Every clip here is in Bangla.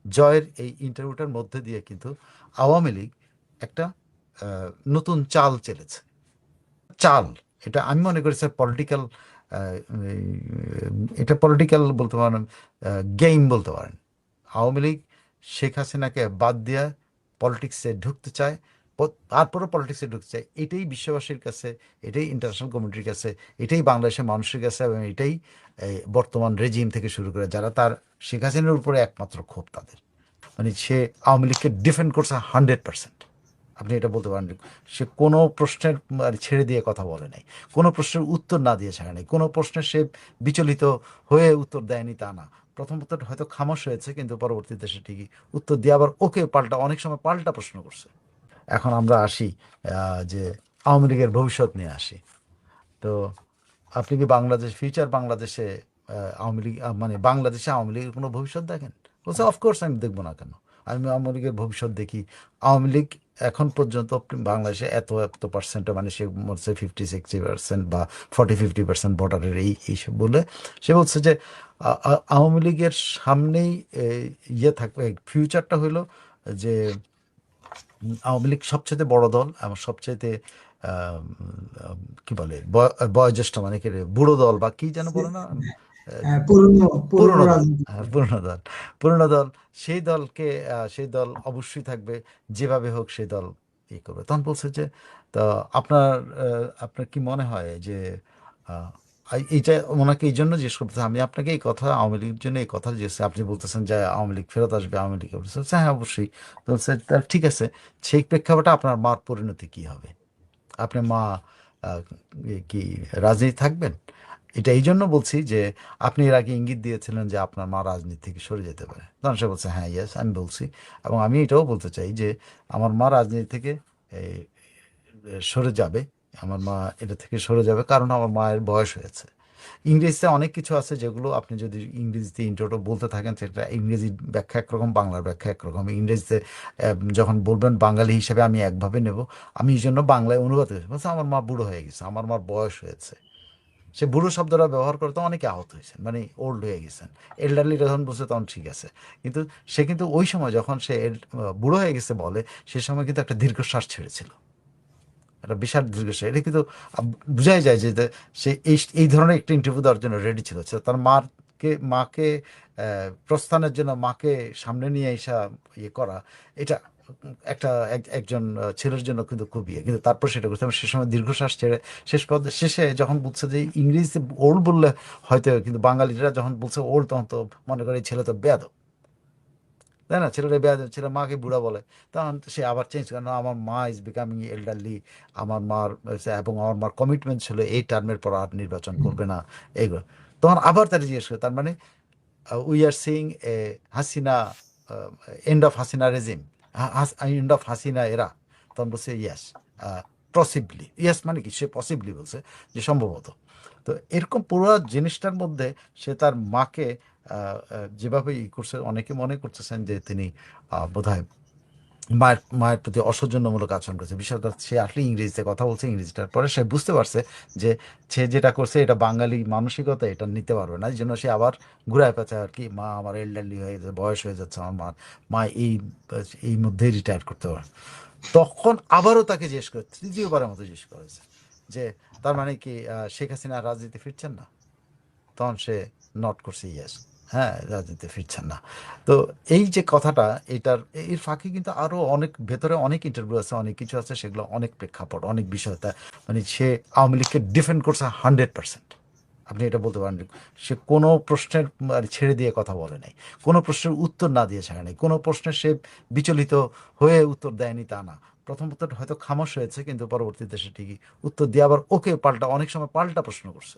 জয়ের এই ইন্টারভিউটার মধ্যে দিয়ে কিন্তু আওয়ামী লীগ একটা নতুন চাল চেলেছে। চাল, এটা আমি মনে করি স্যার পলিটিক্যাল, এটা পলিটিক্যাল বলতে পারেন, গেম বলতে পারেন। আওয়ামী লীগ শেখ হাসিনাকে বাদ দিয়ে পলিটিক্সে ঢুকতে চায়, তারপরও পলিটিক্সে ঢুকতে চায়। এটাই বিশ্ববাসীর কাছে, এটাই ইন্টারন্যাশনাল কমিউনিটির কাছে, এটাই বাংলাদেশের মানুষের কাছে, এবং এটাই বর্তমান রেজিম থেকে শুরু করে যারা তার শেখ হাসিনার উপরে একমাত্র ক্ষোভ তাদের। মানে সে আওয়ামী লীগকে ডিফেন্ড করছে 100%। আপনি এটা বলতে পারেন। সে কোনো প্রশ্নের ছেড়ে দিয়ে কথা বলে নাই, কোনো প্রশ্নের উত্তর না দিয়ে ছাড়ে নাই, কোনো প্রশ্নের সে বিচলিত হয়ে উত্তর দেয়নি তা না। প্রথম উত্তরটা হয়তো খামোশ হয়েছে, কিন্তু পরবর্তীতে সে ঠিকই উত্তর দিয়ে আবার ওকে পাল্টা, অনেক সময় পাল্টা প্রশ্ন করছে। এখন আমরা আসি যে আওয়ামী লীগের ভবিষ্যৎ নিয়ে আসি। তো আপনি কি বাংলাদেশ, ফিউচার বাংলাদেশে আওয়ামী লীগ, মানে বাংলাদেশে আওয়ামী লীগের কোনো ভবিষ্যৎ দেখেন? বলছে অফকোর্স, আমি দেখবো না কেন, আমি আওয়ামী লীগের ভবিষ্যৎ দেখি। আওয়ামী লীগ এখন পর্যন্ত বাংলাদেশে এত এত পার্সেন্ট, মানে সে বলছে 50-60% বা 40-50% ভোটারের এইসব বলে সে বলছে যে আওয়ামী লীগের সামনেই ইয়ে থাকবে, ফিউচারটা হইলো যে আওয়ামী লীগ সবচেয়ে বড় দল এবং সবচেয়ে কি বলে বয়োজ্যেষ্ঠ, মানে কি রে, বুড়ো দল বা কি যেন বলে না, হ্যাঁ, পুরনো পুরনো পুরনো দল। রাজনীতি। হ্যাঁ, পুরনো দল, পুরনো দল। সেই দলকে সেই দল অবশ্যই থাকবে, যেভাবে হোক সেই দল করবে। তখন বলছে যে, তা আপনার আপনার কি মনে হয় যে আহ, এইটা ওনাকে এই জন্য জিজ্ঞেস করতেছে, আমি আপনাকে এই কথা আওয়ামী লীগের জন্য এই কথা জিজ্ঞেস, আপনি বলতেছেন যে আওয়ামী লীগ ফেরত আসবে, আওয়ামী লীগ বলছে হ্যাঁ অবশ্যই। তো বলছে তাহলে ঠিক আছে, সেই প্রেক্ষাপটে আপনার মার পরিণতি কি হবে? আপনার মা আহ, কি রাজনীতি থাকবেন? এটা এই জন্য বলছি যে আপনি এর আগে ইঙ্গিত দিয়েছিলেন যে আপনার মা রাজনীতি থেকে সরে যেতে পারে। তখন সে বলছে হ্যাঁ ইয়েস, আমি বলছি, এবং আমি এটাও বলতে চাই যে আমার মা রাজনীতি থেকে এই, সরে যাবে। আমার মা এটা থেকে সরে যাবে কারণ আমার মায়ের বয়স হয়েছে। ইংরেজিতে অনেক কিছু আছে যেগুলো আপনি যদি ইংরেজিতে ইন্ট্রোটা বলতে থাকেন, সেটা ইংরেজি ব্যাখ্যা একরকম, বাংলার ব্যাখ্যা একরকম। ইংরেজিতে যখন বলবেন বাঙালি হিসেবে আমি একভাবে নেব, আমি এই জন্য বাংলায় অনুবাদ করেছি, বলছে আমার মা বুড়ো হয়ে গেছে, আমার মার বয়স হয়েছে। সে বুড়ো শব্দটা ব্যবহার করতে অনেকে আহত হয়েছেন, মানে ওল্ড হয়ে গেছেন। এল্ডারলি যখন বলছে তখন ঠিক আছে, কিন্তু সে কিন্তু ওই সময় যখন সে বুড়ো হয়ে গেছে বলে, সে সময় কিন্তু একটা দীর্ঘশ্বাস ছেড়েছিল, একটা বিশাল দীর্ঘশ্বাস। এটা কিন্তু বোঝাই যায় যে সে এই এই ধরনের একটা ইন্টারভিউ দেওয়ার জন্য রেডি ছিল। সে তার মাকে প্রস্থানের জন্য মাকে সামনে নিয়ে এসা ইয়ে করা, এটা একটা একজন ছেলের জন্য কিন্তু খুব ইয়ে। কিন্তু তারপর সেটা করতে হবে, সে সময় দীর্ঘশ্বাস ছেড়ে শেষে যখন বলছে যে ইংরেজিতে ওল্ড বললে হয়তো, কিন্তু বাঙালিরা যখন বলছে ওল্ড তখন তো মনে করে এই ছেলে তো বেয়াদব, তাই না? ছেলেটা বেয়াদব, ছেলে মাকে বুড়া বলে। তখন সে আবার চেঞ্জ করে, না আমার মা ইজ বিকামিং এল্ডারলি, আমার মার এবং আমার মার কমিটমেন্ট ছিল এই টার্মের পর আর নির্বাচন করবে না, এইগুলো। তখন আবার তারা জিজ্ঞেস করে, তার মানে we are seeing A Hasina, end of Hasina regime, end of Hasina এরা। তখন বলছে ইয়াস, পসিবলি। ইয়াস মানে কি, সে পসিবলি বলছে যে সম্ভবত। তো এরকম পুরো জিনিসটার মধ্যে সে তার মাকে যেভাবে ই করছে, অনেকে মনে করতেছেন যে তিনি বোধহয় মায়ের মায়ের প্রতি অসৌজন্যমূলক আচরণ করছে। বিষয়টা সে আসলে ইংরেজিতে কথা বলছে, ইংরেজিটার পরে সে বুঝতে পারছে যে সে যেটা করছে এটা বাঙালি মানসিকতা, এটা নিতে পারবে না। এই জন্য সে আবার ঘুরায় পেঁচায় আর কি, মা আমার এল্ডারলি হয়ে যাচ্ছে, বয়স হয়ে যাচ্ছে আমার মা, মা এই এই মধ্যেই রিটায়ার করতে পারে। তখন আবারও তাকে জিজ্ঞেস করে, তৃতীয়বারের মতো জিজ্ঞেস করেছে যে তার মানে কি শেখ হাসিনা রাজনীতি ফিরছেন না? তখন সে নট করছে ইয়েস, হ্যাঁ রাজনীতিতে ফিরছেন না। তো এই যে কথাটা, এটার এর ফাঁকে কিন্তু আরো অনেক ভেতরে অনেক ইন্টারভিউ আছে, অনেক কিছু আছে, সেগুলো অনেক প্রেক্ষাপট, অনেক বিষয়। মানে সে আওয়ামী লীগকে ডিফেন্ড করছে 100%। আপনি এটা বলতে পারেন। সে কোনো প্রশ্নের ছেড়ে দিয়ে কথা বলে নাই, কোনো প্রশ্নের উত্তর না দিয়ে ছাড়ে নাই, কোনো প্রশ্নের সে বিচলিত হয়ে উত্তর দেয়নি তা না। প্রথম উত্তরটা হয়তো খামোশ হয়েছে, কিন্তু পরবর্তীতে সে ঠিকই উত্তর দিয়ে আবার ওকে পাল্টা, অনেক সময় পাল্টা প্রশ্ন করছে।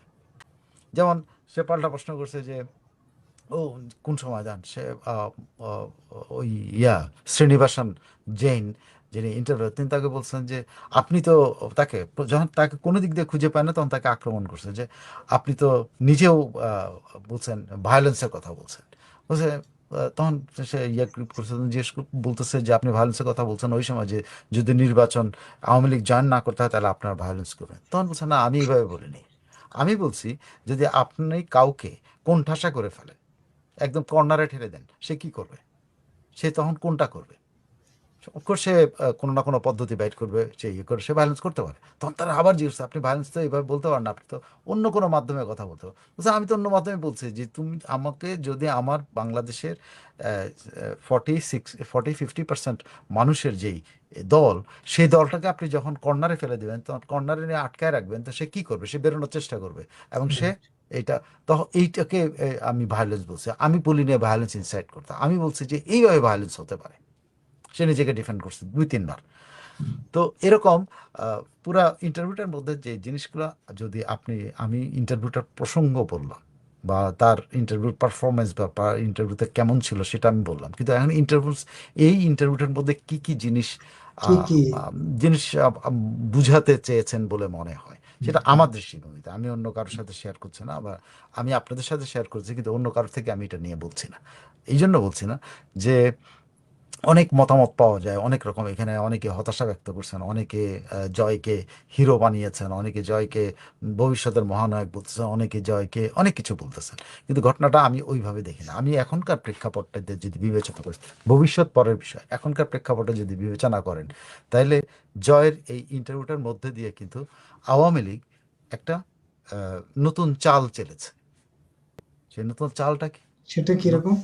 যেমন সে পাল্টা প্রশ্ন করছে যে ও কোন সময় যান সে আহ, আহ, ওই ইয়া শ্রীনিবাসন জৈন, যিনি ইন্টারভিউ, তিনি তাকে বলছেন যে আপনি তো তাকে, যখন তাকে কোনো দিক দিয়ে খুঁজে পায় না তখন তাকে আক্রমণ করছে যে আপনি তো নিজেও বলছেন ভায়োলেন্সের কথা বলছেন। বলছে তখন সে ইয়ে করছে, জিজ্ঞেস বলতেছে যে আপনি ভায়োলেন্সের কথা বলছেন ওই সময়, যে যদি নির্বাচন আওয়ামী লীগ জয়েন না করতে হয় তাহলে আপনার ভায়োলেন্স করবেন। তখন বলছে না, আমি এইভাবে বলিনি। আমি বলছি যদি আপনি কাউকে কোণঠাসা করে ফেলেন, একদম কর্নারে ঠেলে দেন, সে কি করবে? সে তখন কোনটা করবে? অফকোর্স সে কোনো না কোনো পদ্ধতি বাইট করবে, সে ইয়ে করে সে ভায়োলেন্স করতে পারে। তখন তারা আবার জিজ্ঞেস, আপনি ভায়োলেন্স তো এইভাবে বলতে পারেন না, আপনি তো অন্য কোনো মাধ্যমে কথা বলতে পারেন। বলছে, আমি তো অন্য মাধ্যমে বলছি যে তুমি আমাকে যদি আমার বাংলাদেশের 50% মানুষের যেই দল, সেই দলটাকে আপনি যখন কর্নারে ফেলে দেবেন, তখন কর্নারে নিয়ে আটকায় রাখবেন, তো সে কী করবে? সে বেরোনোর চেষ্টা করবে। এবং সে রাইট। এইটা, তখন এইটাকে আমি ভায়োলেন্স বলছি। আমি বলি নিয়ে ভায়োলেন্স ইনসাইট করতে, আমি বলছি যে এইভাবে ভায়োলেন্স হতে পারে। সে নিজেকে ডিফেন্ড করছে 2-3 বার। তো এরকম পুরা ইন্টারভিউটার মধ্যে যে জিনিসগুলো, যদি আমি ইন্টারভিউটার প্রসঙ্গ বললাম, বা তার ইন্টারভিউর পারফরমেন্স বা ইন্টারভিউতে কেমন ছিল সেটা আমি বললাম, কিন্তু এখন এই ইন্টারভিউটার মধ্যে কি কি জিনিস কি আহ, কি? আহ, জিনিস বুঝাতে চেয়েছেন বলে মনে হয়, সেটা আমার দৃষ্টিভঙ্গিতে, আমি অন্য কারোর সাথে শেয়ার করছি না, বা আমি আপনাদের সাথে শেয়ার করছি, কিন্তু অন্য কারোর থেকে আমি এটা নিয়ে বলছি না। এই জন্য বলছি না যে অনেক মতামত পাওয়া যায় অনেক রকম, এখানে অনেকে হতাশা ব্যক্ত করছেন, অনেকে জয়কে হিরো বানিয়েছেন, অনেকে জয়কে ভবিষ্যতের মহানায়ক বলতেছেন, অনেকে জয়কে অনেক কিছু বলতেছেন, কিন্তু ঘটনাটা আমি ওইভাবে দেখি না। আমি এখনকার প্রেক্ষাপটটাতে যদি বিবেচনা করি, ভবিষ্যৎ পরের বিষয়, এখনকার প্রেক্ষাপটে যদি বিবেচনা করেন, তাহলে জয়ের এই ইন্টারভিউটার মধ্যে দিয়ে কিন্তু আওয়ামী লীগ একটা নতুন চাল চেলেছে। সেই নতুন চালটা কি? সেটা ন- কিরকম?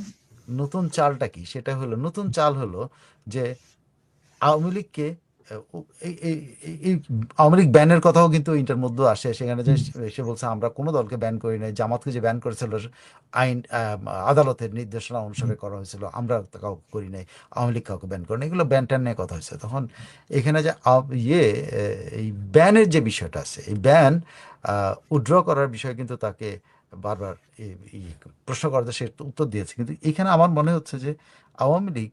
নতুন চালটা কি? সেটা হলো, নতুন চাল হলো যে আওয়ামী লীগকে এই আওয়ামী লীগ ব্যানের কথাও কিন্তু ইন্টার মধ্যে আসে, সেখানে যে হুম, সে বলছে আমরা কোনো দলকে ব্যান করি নাই, জামাতকে যে ব্যান করেছিল আইন আদালতের নির্দেশনা হুম। অনুসারে করা হয়েছিল, আমরা কাউকে করি নাই, আওয়ামী লীগ কাউকে ব্যান করে নাই, এগুলো ব্যান ট্যান নিয়ে কথা হয়েছে। তখন এখানে যে এই ব্যানের যে বিষয়টা আছে, এই ব্যান উইথড্র করার বিষয়ে কিন্তু তাকে বারবার প্রশ্ন করাতে সে উত্তর দিয়েছে, কিন্তু এখানে আমার মনে হচ্ছে যে আওয়ামী লীগ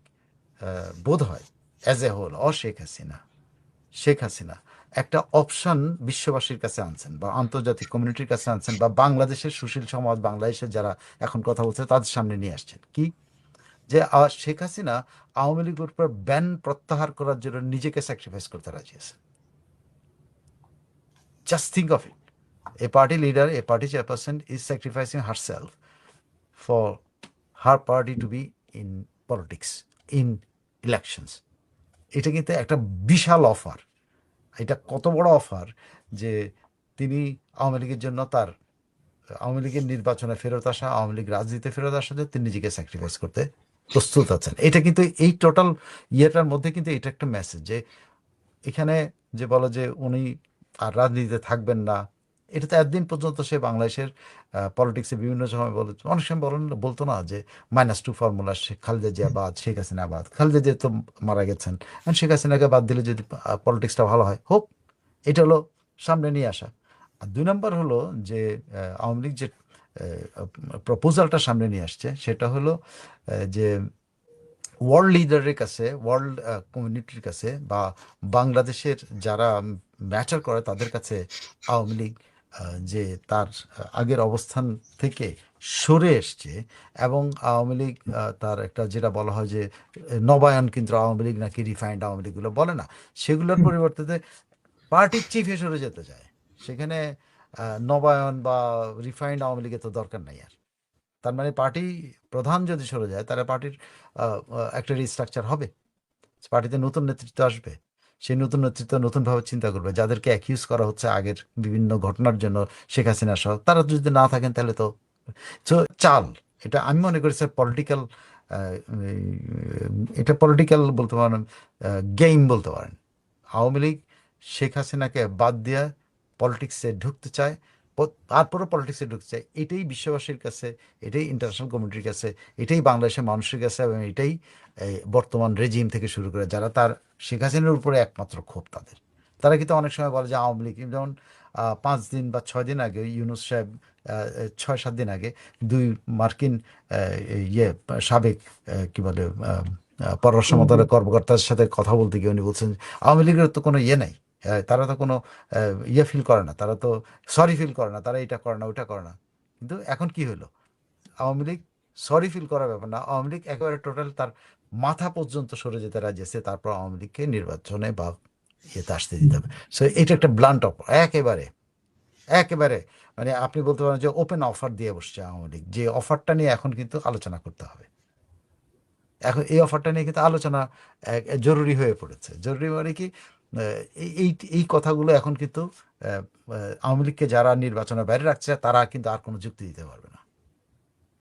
বোধ হয় as a whole, Sheikh Hasina একটা অপশন বিশ্ববাসীর কাছে আনছেন, বা আন্তর্জাতিক কমিউনিটির কাছে আনছেন, বা বাংলাদেশের সুশীল সমাজ, বাংলাদেশের যারা এখন কথা বলছে তাদের সামনে নিয়ে আসছেন কি, যে শেখ হাসিনা আওয়ামী লীগের উপর ব্যান প্রত্যাহার করার জন্য নিজেকে স্যাক্রিফাইস করতে রাজি আছে। Just think of it, a party leader, a party chairperson is sacrificing herself for her party to be in politics, in elections. এটা কিন্তু একটা বিশাল অফার। এটা কত বড় অফার যে তিনি আওয়ামী লীগের জন্য, তার আওয়ামী লীগের নির্বাচনে ফেরত আসা, আওয়ামী লীগ রাজনীতিতে ফেরত আসার জন্য তিনি নিজেকে স্যাক্রিফাইস করতে প্রস্তুত আছেন। এটা কিন্তু এই টোটাল ইয়েটার মধ্যে কিন্তু এটা একটা মেসেজ যে এখানে যে বলো যে উনি আর রাজনীতিতে থাকবেন না, এটা তো একদিন পর্যন্ত সে বাংলাদেশের পলিটিক্সে বিভিন্ন সময় বলে, অনেক সময় বলতো না যে -2 ফর্মুলা, শেখ খালেদা জিয়া বাদ, শেখ হাসিনা বাদ। খালেদা জিয়া তো মারা গেছেন, এখন শেখ হাসিনাকে বাদ দিলে যদি পলিটিক্সটা ভালো হয়, হোক। এটা হলো সামনে নিয়ে আসা। আর 2 নম্বর হলো যে আওয়ামী লীগ যে প্রপোজালটা সামনে নিয়ে আসছে, সেটা হলো যে ওয়ার্ল্ড লিডারের কাছে, ওয়ার্ল্ড কমিউনিটির কাছে, বা বাংলাদেশের যারা ম্যাটার করে তাদের কাছে আওয়ামী লীগ যে তার আগের অবস্থান থেকে সরে এসছে, এবং আওয়ামী লীগ তার একটা যেটা বলা হয় যে নবায়ন, কিন্তু আওয়ামী লীগ নাকি রিফাইন্ড আওয়ামী লীগগুলো বলে না, সেগুলোর হুম। পরিবর্তে পার্টির চিফ সরে যেতে চায়। সেখানে নবায়ন বা রিফাইন্ড আওয়ামী লীগের তো দরকার নাই আর। তার মানে পার্টি প্রধান যদি সরে যায়, তাহলে পার্টির একটা রিস্ট্রাকচার হবে, পার্টিতে নতুন নেতৃত্ব আসবে। সেই নতুন নেতৃত্ব নতুনভাবে চিন্তা করবে, যাদেরকে অ্যাকিউজ করা হচ্ছে আগের বিভিন্ন ঘটনার জন্য, শেখ হাসিনা সহ, তারা যদি না থাকেন তাহলে তো তো চাল। এটা আমি মনে করি স্যার পলিটিক্যাল, এটা পলিটিক্যাল বলতে পারেন, গেম বলতে পারেন। আওয়ামী লীগ শেখ হাসিনাকে বাদ দিয়ে পলিটিক্সে ঢুকতে চায়, তারপরও পলিটিক্সে ঢুকতে চায়। এটাই বিশ্ববাসীর কাছে, এটাই ইন্টারন্যাশনাল কমিউনিটির কাছে, এটাই বাংলাদেশের মানুষের কাছে, এবং এটাই এই বর্তমান রেজিম থেকে শুরু করে যারা তার শেখ হাসিনার উপরে একমাত্র ক্ষোভ তাদের। তারা কিন্তু অনেক সময় বলে যে আওয়ামী লীগ, যেমন 5 দিন বা 6 দিন আগে ইউনূস সাহেব, 6-7 দিন আগে 2 মার্কিন ইয়ে সাবেক কি বলে পররাষ্ট্র মন্ত্রণালয়ের কর্মকর্তার সাথে কথা বলতে গিয়ে উনি বলছেন আওয়ামী লীগের তো কোনো ইয়ে নাই, তারা তো কোনো ইয়ে ফিল করে না, তারা তো সরি ফিল করে না, তারা এটা করে না, ওটা করে না। কিন্তু এখন কি হলো? আওয়ামী লীগ সরি ফিল করার ব্যাপার না, আওয়ামী লীগ একেবারে টোটাল তার মাথা পর্যন্ত সরে যেতে রাজি আছে, তারপর আওয়ামী লীগকে নির্বাচনে বা ইয়েতে আসতে দিতে হবে। সো এটা একটা ব্লান্ট অফ, একেবারে একেবারে মানে আপনি বলতে পারেন যে ওপেন অফার দিয়ে বসছে আওয়ামী লীগ, যে অফারটা নিয়ে এখন কিন্তু আলোচনা করতে হবে। এখন এই অফারটা নিয়ে কিন্তু আলোচনা জরুরি হয়ে পড়েছে। জরুরি মানে কি, এই এই এই কথাগুলো এখন কিন্তু আওয়ামী লীগকে যারা নির্বাচনের বাইরে রাখছে তারা কিন্তু আর কোনো যুক্তি দিতে পারবে না।